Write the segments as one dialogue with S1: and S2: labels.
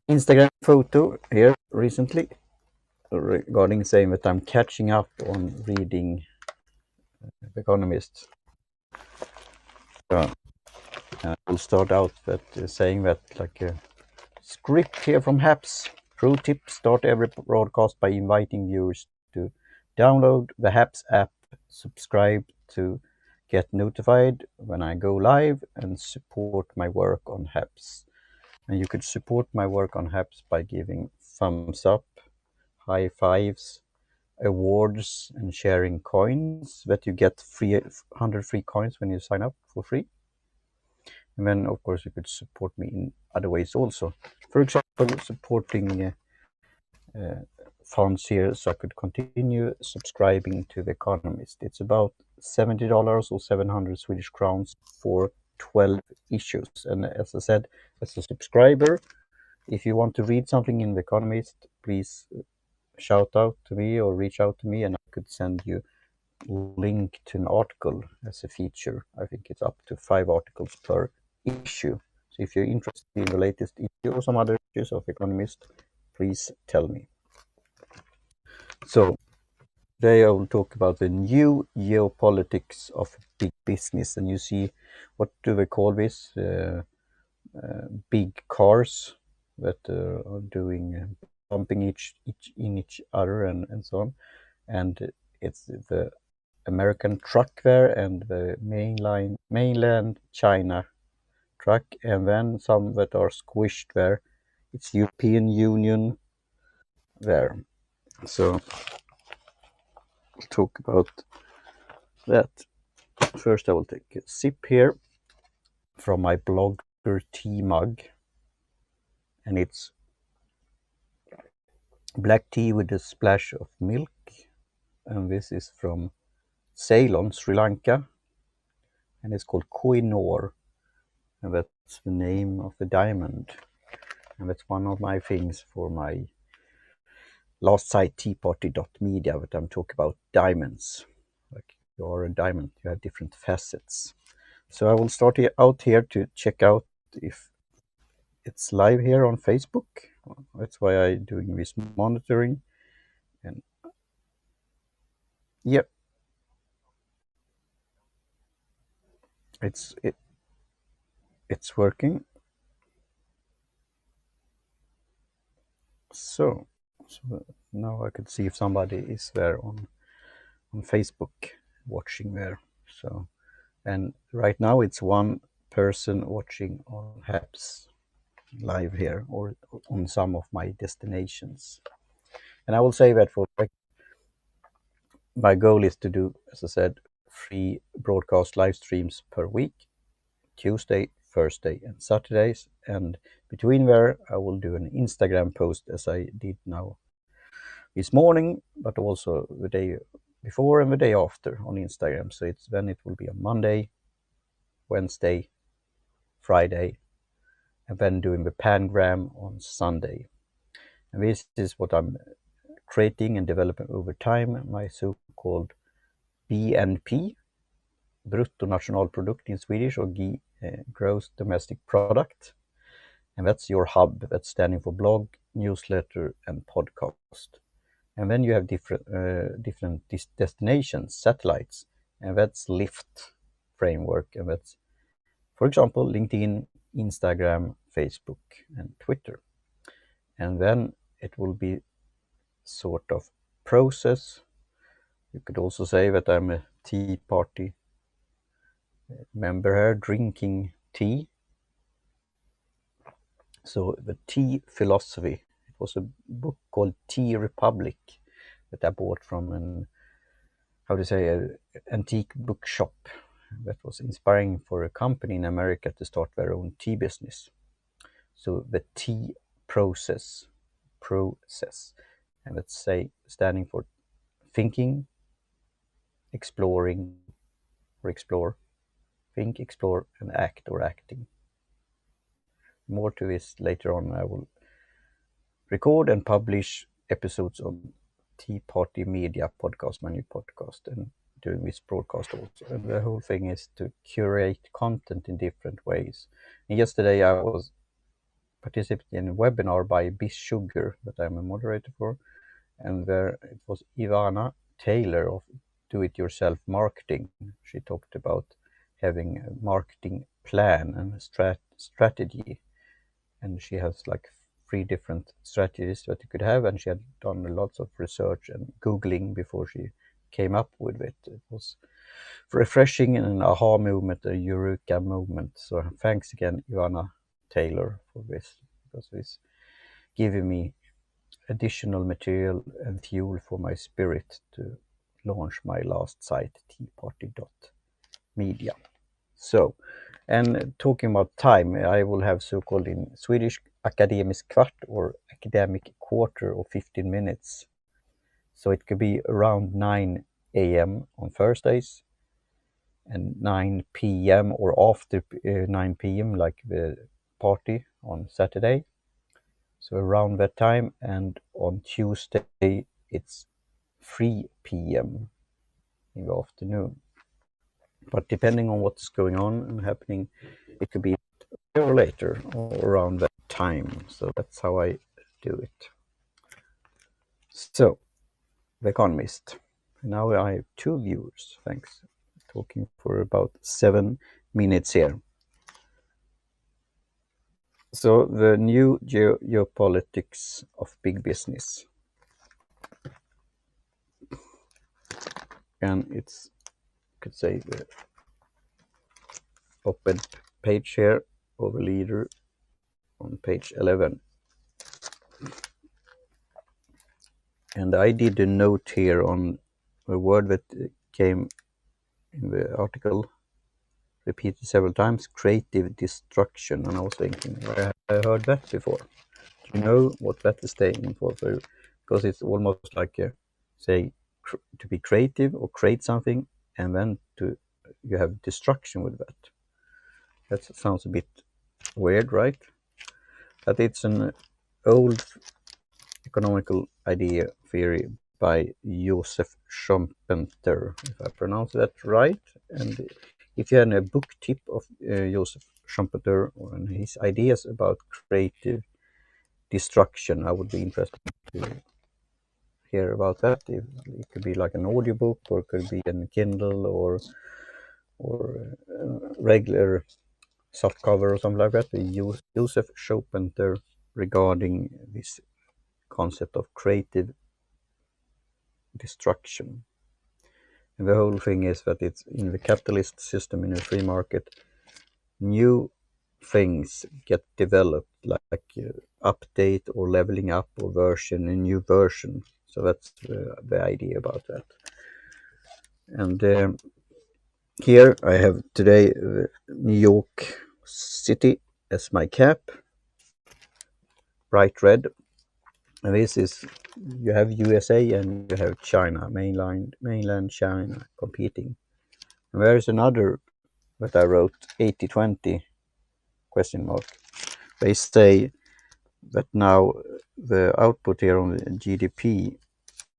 S1: Instagram photo here recently regarding saying that I'm catching up on reading The Economist. So, I'll start out that saying that like a script here from HAPS. Pro tip: start every broadcast by inviting viewers to download the HAPS app, subscribe to get notified when I go live, and support my work on HAPS. And you could support my work on HAPS by giving thumbs up, high fives, awards, and sharing coins that you get 100 free coins when you sign up for free. And then, of course, you could support me in other ways also. For example, supporting funds here so I could continue subscribing to The Economist. It's about $70 or 700 Swedish crowns for 12 issues. And as I said, as a subscriber, if you want to read something in The Economist, please shout out to me or reach out to me and I could send you link to an article as a feature. I think it's up to 5 articles per issue. So if you're interested in the latest issue or some other issues of Economist, please tell me. So today I will talk about the new geopolitics of big business. And you see, what do they call this? Big cars that are doing bumping each other and so on. And it's the American truck there and the mainland China truck, and then some that are squished there. It's European Union there. So I'll talk about that. First, I will take a sip here from my Blogger tea mug, and it's black tea with a splash of milk, and this is from Ceylon, Sri Lanka, and it's called Koh-i-Noor, and that's the name of the diamond, and that's one of my things for my last site teaparty.media that I'm talking about diamonds. Like you are a diamond, you have different facets. So I will start out here to check out if it's live here on Facebook. That's why I'm doing this monitoring. And yep, it's it's working. So now I could see if somebody is there on Facebook watching there. So and right now it's one person watching on HAPS live here or on some of my destinations. And I will say that for my goal is to do, as I said, 3 broadcast live streams per week, Tuesday, Thursday, and Saturdays. And between there, I will do an Instagram post as I did now this morning, but also the day before and the day after on Instagram. So it will be on Monday, Wednesday, Friday, and then doing the Pangram on Sunday. And this is what I'm creating and developing over time, my so-called BNP, Bruttonationalprodukt in Swedish, or Gross Domestic Product. And that's your hub. That's standing for blog, newsletter, and podcast. And then you have different destinations, satellites, and that's LIFT framework. And that's, for example, LinkedIn, Instagram, Facebook, and Twitter. And then it will be sort of process. You could also say that I'm a tea party member here, drinking tea. So the tea philosophy. It was a book called Tea Republic that I bought from an antique bookshop that was inspiring for a company in America to start their own tea business. So the tea process, and let's say standing for thinking, exploring, or explore, think, explore, and act or acting. More to this later on. I will record and publish episodes on Tea Party Media podcast, my new podcast, and doing this broadcast also. And the whole thing is to curate content in different ways. And yesterday I was participated in a webinar by Biz Sugar that I'm a moderator for, and where it was Ivana Taylor of Do It Yourself Marketing. She talked about having a marketing plan and a strategy, and she has like 3 different strategies that you could have, and she had done lots of research and Googling before she came up with it. It was refreshing and an aha moment, a eureka moment. So thanks again, Ivana Taylor, for this, because it's giving me additional material and fuel for my spirit to launch my last site, teaparty.media. So, and talking about time, I will have so-called in Swedish akademisk kvart or academic quarter of 15 minutes. So it could be around 9 a.m. on Thursdays and 9 p.m. or after 9 p.m. like the party on Saturday. So around that time, and on Tuesday it's 3 p.m. in the afternoon. But depending on what's going on and happening, it could be or later or around that time. So that's how I do it. So, The Economist. Now I have 2 viewers. Thanks. Talking for about 7 minutes here. So the new geopolitics of big business. And it's, you could say, the op-ed page here of a leader on page 11. And I did a note here on a word that came in the article, repeated several times, creative destruction. And I was thinking, where have I heard that before? Do you know what that is standing for? Because it's almost like, say, to be creative or create something, and then you have destruction with that. That sounds a bit weird, right? But it's an old economical idea theory by Joseph Schumpeter, if I pronounce that right. And if you had a book tip of Joseph Schumpeter and his ideas about creative destruction, I would be interested to hear about that. It could be like an audiobook, or it could be a Kindle, or regular softcover or something like that. Joseph Schumpeter regarding this concept of creative destruction. And the whole thing is that it's in the capitalist system, in a free market, new things get developed, like update or leveling up or version, a new version. So that's the idea about that. And here I have today New York City as my cap, bright red. And this is, you have USA and you have China, mainland China competing. And there is another that I wrote, 80-20 question mark. They say that now the output here on the GDP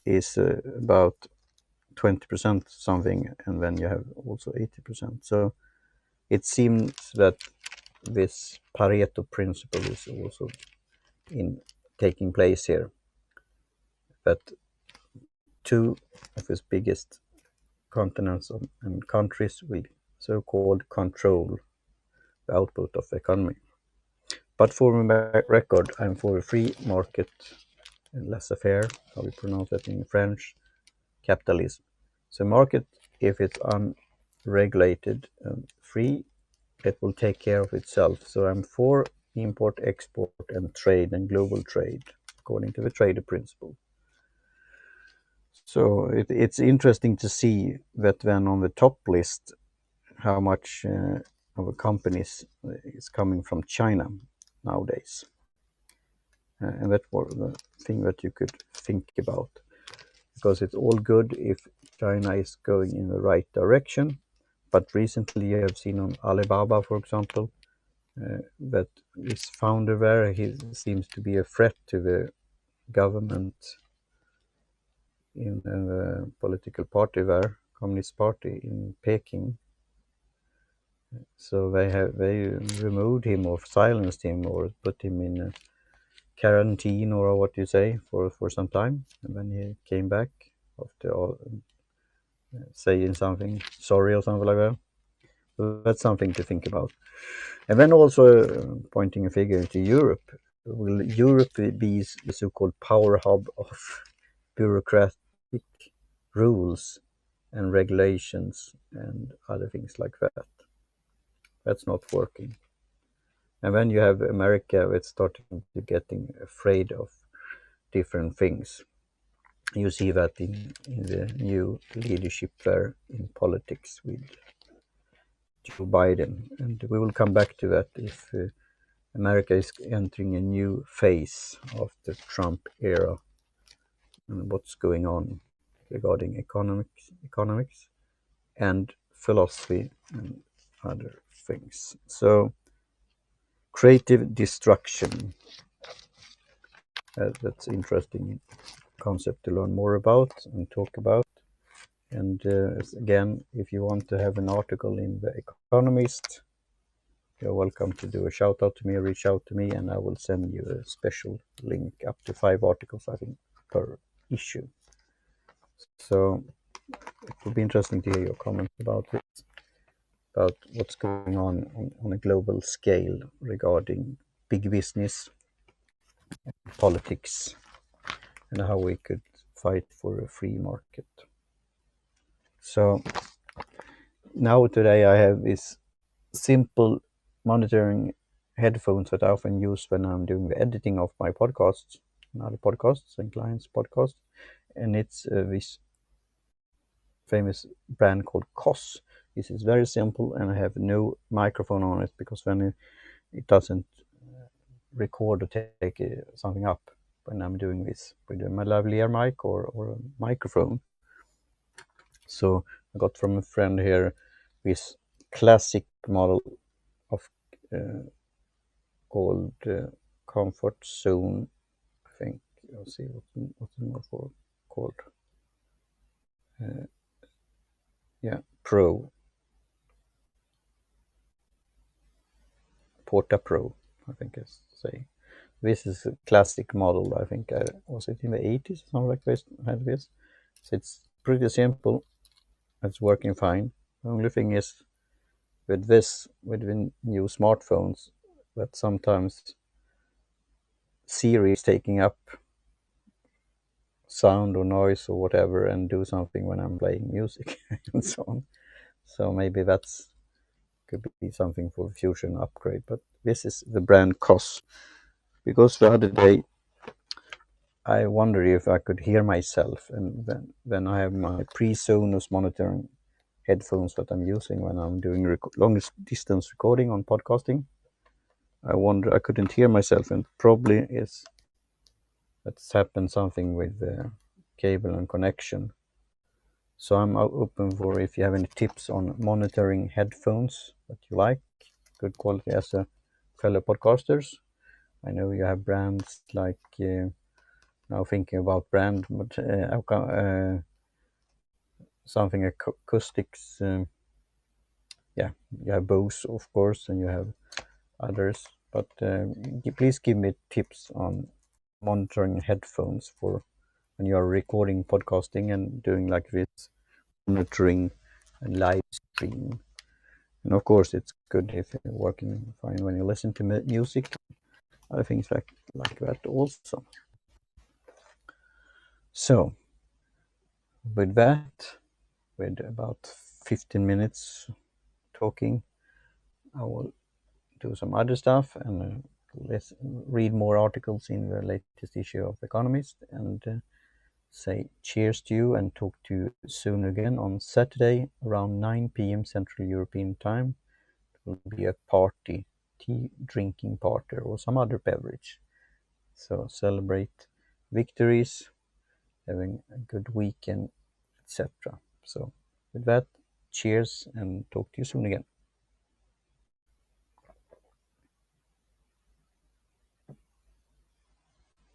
S1: is about 20% something, and then you have also 80%. So it seems that this Pareto principle is also in taking place here, that 2 of its biggest continents and countries will so-called control the output of the economy. But for my record, I'm for a free market and laissez-faire, how we pronounce that in French, capitalism. So market, if it's unregulated and free, it will take care of itself. So I'm for import, export, and trade, and global trade, according to the trader principle. So it's interesting to see that then on the top list, how much of a companies is coming from China nowadays. And that was the thing that you could think about, because it's all good if China is going in the right direction. But recently you have seen on Alibaba, for example, that this founder there, he seems to be a threat to the government in the political party there, Communist Party in Peking. So they removed him or silenced him or put him in a quarantine or what you say for some time, and then he came back after saying something sorry or something like that. So that's something to think about. And then also pointing a figure to Europe. Will Europe be the so-called power hub of bureaucratic rules and regulations and other things like that? That's not working. And then you have America that's starting to getting afraid of different things. You see that in the new leadership there in politics with Joe Biden. And we will come back to that if America is entering a new phase of the Trump era and what's going on regarding economics and philosophy and other things. So creative destruction, that's interesting concept to learn more about and talk about. And again, if you want to have an article in The Economist, you're welcome to do a shout out to me, reach out to me, and I will send you a special link up to 5 articles, I think, per issue. So it will be interesting to hear your comments about this, about what's going on a global scale regarding big business, politics, and how we could fight for a free market. So now today I have this simple monitoring headphones that I often use when I'm doing the editing of my podcasts and other podcasts and clients' podcasts. And it's this famous brand called KOS. This is very simple and I have no microphone on it because then it doesn't record or take something up when I'm doing this with my lavalier mic or a microphone. So I got from a friend here this classic model of called Comfort Zone, I think. Let's see what's the model called. Yeah, Pro. Porta Pro, I think it's say. This is a classic model. I think was it in the 80s or something like this. Had this. So it's pretty simple. It's working fine. The only thing is with this, with the new smartphones, that sometimes Siri is taking up sound or noise or whatever and do something when I'm playing music and so on. So maybe that's could be something for fusion upgrade. But this is the brand KOS. Because the other day I wondered if I could hear myself, and then I have my PreSonus monitoring headphones that I'm using when I'm doing long distance recording on podcasting. I wonder I couldn't hear myself, and probably is that's happened something with the cable and connection. So I'm open for if you have any tips on monitoring headphones that you like, good quality as a fellow podcasters. I know you have brands like now thinking about brand, but something acoustics. Yeah, you have Bose, of course, and you have others. But please give me tips on monitoring headphones for when you are recording podcasting and doing like this, monitoring and live stream. And of course, it's good if you're working fine when you listen to music, other things like that also. So, with that, with about 15 minutes talking, I will do some other stuff and let's read more articles in the latest issue of Economist and say cheers to you and talk to you soon again on Saturday around 9 p.m. Central European Time. It will be a party, tea drinking party or some other beverage. So celebrate victories, having a good weekend, etc. So with that, cheers and talk to you soon again.